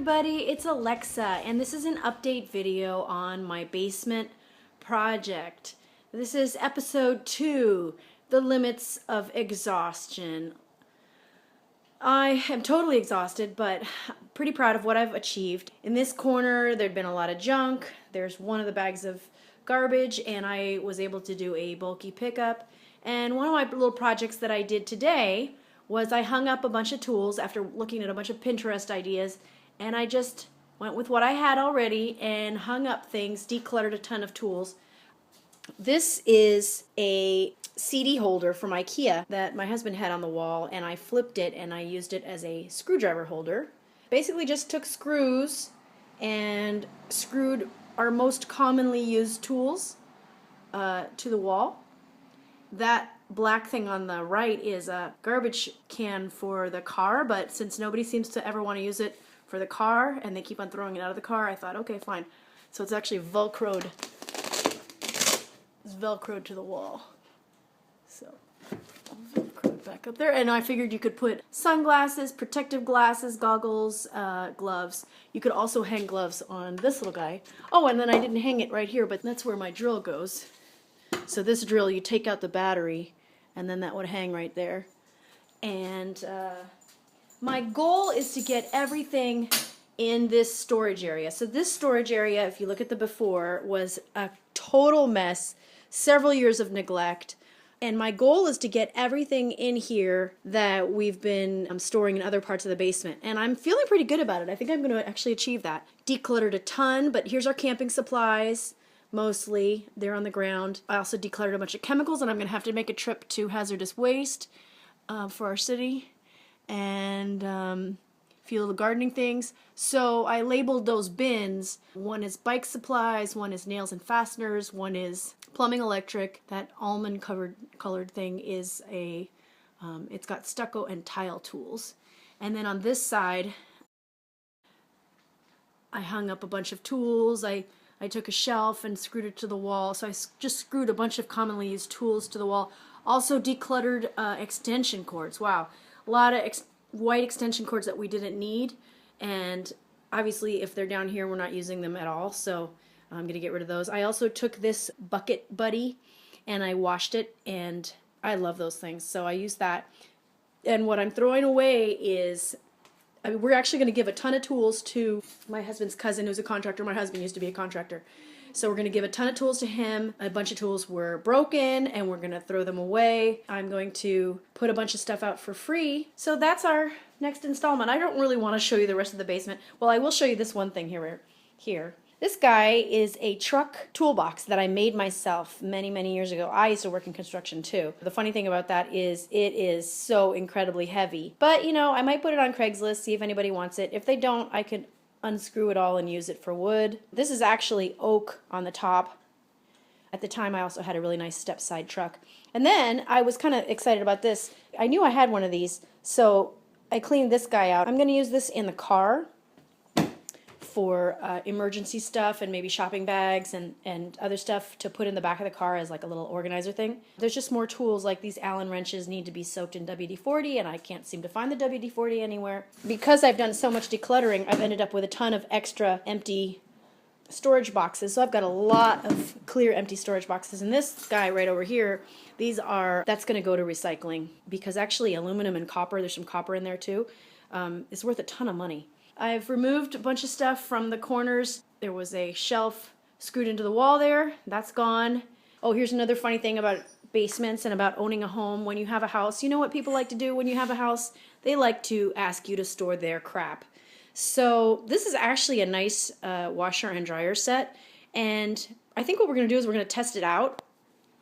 everybody, it's Alexa, and this is an update video on my basement project. This is episode 2, the limits of exhaustion. I am totally exhausted, but pretty proud of what I've achieved. In this corner, there'd been a lot of junk. There's one of the bags of garbage, and I was able to do a bulky pickup. And one of my little projects that I did today was I hung up a bunch of tools after looking at a bunch of Pinterest ideas, and I just went with what I had already and hung up things, decluttered a ton of tools. This is a CD holder from IKEA that my husband had on the wall, and I flipped it and I used it as a screwdriver holder. Basically just took screws and screwed our most commonly used tools to the wall. That black thing on the right is a garbage can for the car, but since nobody seems to ever want to use it for the car and they keep on throwing it out of the car, I thought, okay, fine. So it's actually velcroed. It's velcroed to the wall. So I'll velcro it back up there. And I figured you could put sunglasses, protective glasses, goggles, gloves. You could also hang gloves on this little guy. Oh, and then I didn't hang it right here, but that's where my drill goes. So this drill, you take out the battery, and then that would hang right there. And my goal is to get everything in this storage area. So this storage area, if you look at the before, was a total mess, several years of neglect. And my goal is to get everything in here that we've been storing in other parts of the basement. And I'm feeling pretty good about it. I think I'm going to actually achieve that. Decluttered a ton, but here's our camping supplies. Mostly, they're on the ground. I also decluttered a bunch of chemicals, and I'm going to have to make a trip to hazardous waste for our city, and a few little gardening things. So I labeled those bins. One is bike supplies, one is nails and fasteners, one is plumbing electric. That almond colored thing is it's got stucco and tile tools. And then on this side, I hung up a bunch of tools. I took a shelf and screwed it to the wall, so I just screwed a bunch of commonly used tools to the wall. Also decluttered extension cords. Wow, a lot of white extension cords that we didn't need, and obviously if they're down here we're not using them at all, so I'm going to get rid of those. I also took this bucket buddy and I washed it, and I love those things, so I used that. And what I'm throwing away is, we're actually going to give a ton of tools to my husband's cousin who's a contractor. My husband used to be a contractor. So we're going to give a ton of tools to him. A bunch of tools were broken and we're going to throw them away. I'm going to put a bunch of stuff out for free. So that's our next installment. I don't really want to show you the rest of the basement. Well, I will show you this one thing here. This guy is a truck toolbox that I made myself many, many years ago. I used to work in construction too. The funny thing about that is it is so incredibly heavy. But, you know, I might put it on Craigslist, see if anybody wants it. If they don't, I could unscrew it all and use it for wood. This is actually oak on the top. At the time, I also had a really nice step side truck. And then I was kind of excited about this. I knew I had one of these, so I cleaned this guy out. I'm going to use this in the car for emergency stuff and maybe shopping bags and other stuff to put in the back of the car as like a little organizer thing. There's just more tools, like these Allen wrenches need to be soaked in WD-40, and I can't seem to find the WD-40 anywhere. Because I've done so much decluttering, I've ended up with a ton of extra empty storage boxes. So I've got a lot of clear empty storage boxes. And this guy right over here, that's going to go to recycling, because actually aluminum and copper, there's some copper in there too, is worth a ton of money. I've removed a bunch of stuff from the corners. There was a shelf screwed into the wall there. That's gone. Oh, here's another funny thing about basements and about owning a home. When you have a house, you know what people like to do when you have a house? They like to ask you to store their crap. So this is actually a nice washer and dryer set. And I think what we're going to do is we're going to test it out.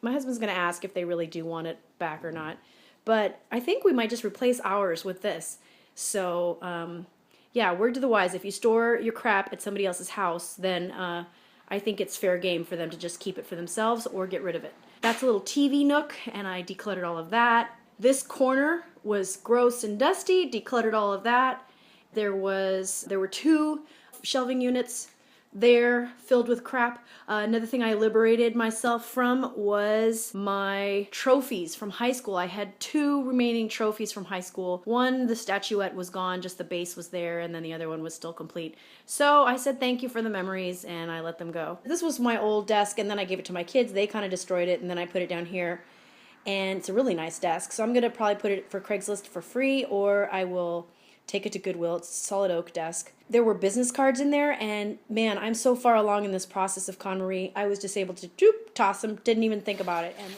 My husband's going to ask if they really do want it back or not. But I think we might just replace ours with this. So, yeah, word to the wise, if you store your crap at somebody else's house, then I think it's fair game for them to just keep it for themselves or get rid of it. That's a little TV nook, and I decluttered all of that. This corner was gross and dusty, decluttered all of that. There were 2 shelving units there filled with crap. Another thing I liberated myself from was my trophies from high school. I had 2 remaining trophies from high school. One, the statuette was gone, just the base was there, and then the other one was still complete. So I said thank you for the memories, and I let them go. This was my old desk, and then I gave it to my kids. They kind of destroyed it, and then I put it down here. And it's a really nice desk, so I'm going to probably put it for Craigslist for free, or I will take it to Goodwill. It's a solid oak desk. There were business cards in there, and man, I'm so far along in this process of KonMari, I was just able to toss them, didn't even think about it. And then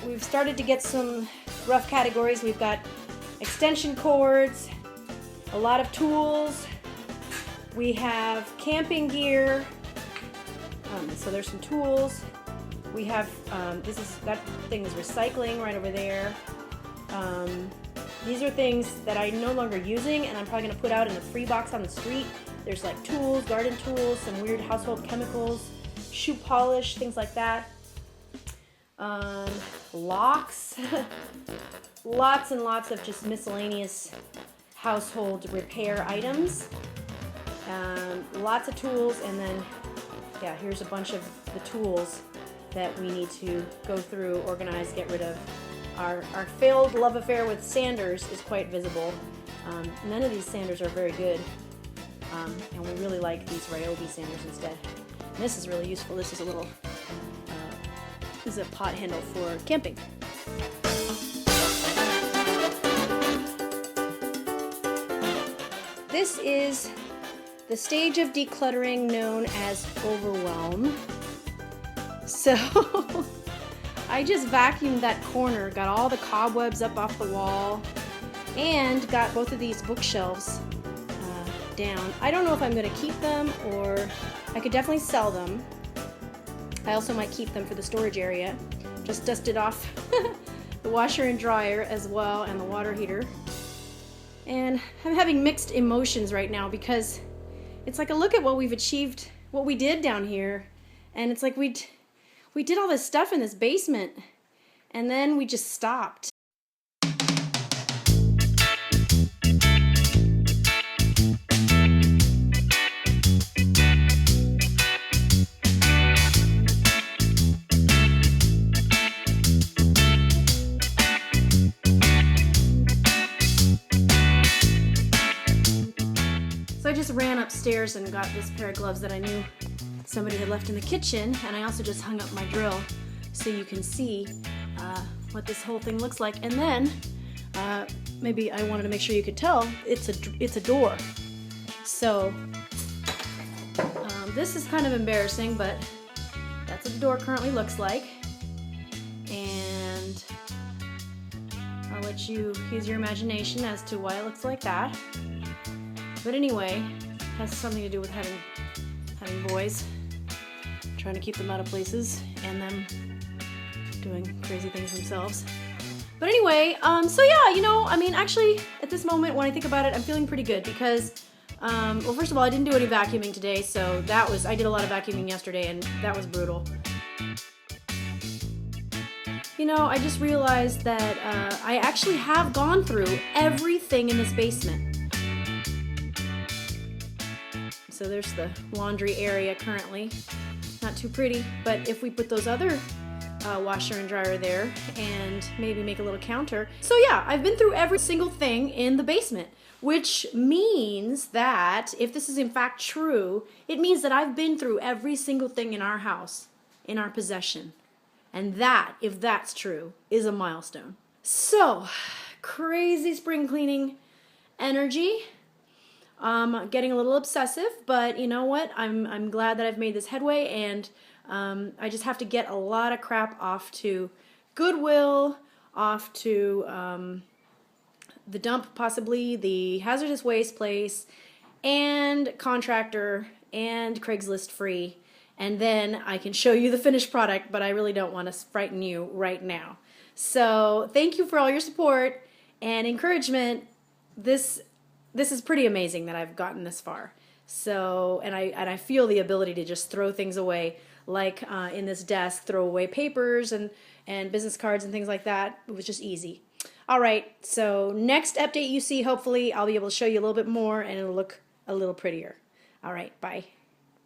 we've started to get some rough categories. We've got extension cords, a lot of tools, we have camping gear, so there's some tools, we have, that thing is recycling right over there. These are things that I'm no longer using and I'm probably going to put out in a free box on the street. There's like tools, garden tools, some weird household chemicals, shoe polish, things like that. Locks, lots and lots of just miscellaneous household repair items, lots of tools, and then yeah, here's a bunch of the tools that we need to go through, organize, get rid of. Our failed love affair with sanders is quite visible. None of these sanders are very good, and we really like these Ryobi sanders instead. And this is really useful. This is a little this is a pot handle for camping. This is the stage of decluttering known as overwhelm. So I just vacuumed that corner, got all the cobwebs up off the wall, and got both of these bookshelves down. I don't know if I'm going to keep them, or I could definitely sell them. I also might keep them for the storage area. Just dusted off the washer and dryer as well, and the water heater. And I'm having mixed emotions right now because it's like a look at what we've achieved, what we did down here, and it's like we did all this stuff in this basement, and then we just stopped. I just ran upstairs and got this pair of gloves that I knew somebody had left in the kitchen, and I also just hung up my drill so you can see what this whole thing looks like. And then maybe I wanted to make sure you could tell it's a door. So this is kind of embarrassing, but that's what the door currently looks like. And I'll let you use your imagination as to why it looks like that. But anyway, it has something to do with having boys, trying to keep them out of places, and them doing crazy things themselves. But anyway, so yeah, you know, I mean, actually, at this moment, when I think about it, I'm feeling pretty good because, well, first of all, I didn't do any vacuuming today, so I did a lot of vacuuming yesterday, and that was brutal. You know, I just realized that I actually have gone through everything in this basement. So there's the laundry area currently. Not too pretty, but if we put those other washer and dryer there and maybe make a little counter. So yeah, I've been through every single thing in the basement, which means that if this is in fact true, it means that I've been through every single thing in our house, in our possession. And that, if that's true, is a milestone. So, crazy spring cleaning energy. Getting a little obsessive, but you know what? I'm glad that I've made this headway, and I just have to get a lot of crap off to Goodwill, off to the dump, possibly the hazardous waste place, and Contractor, and Craigslist free. And then I can show you the finished product, but I really don't want to frighten you right now. So thank you for all your support and encouragement. This is pretty amazing that I've gotten this far. So, and I feel the ability to just throw things away, like in this desk, throw away papers and business cards and things like that. It was just easy. All right, so next update you see, hopefully I'll be able to show you a little bit more and it'll look a little prettier. All right, bye.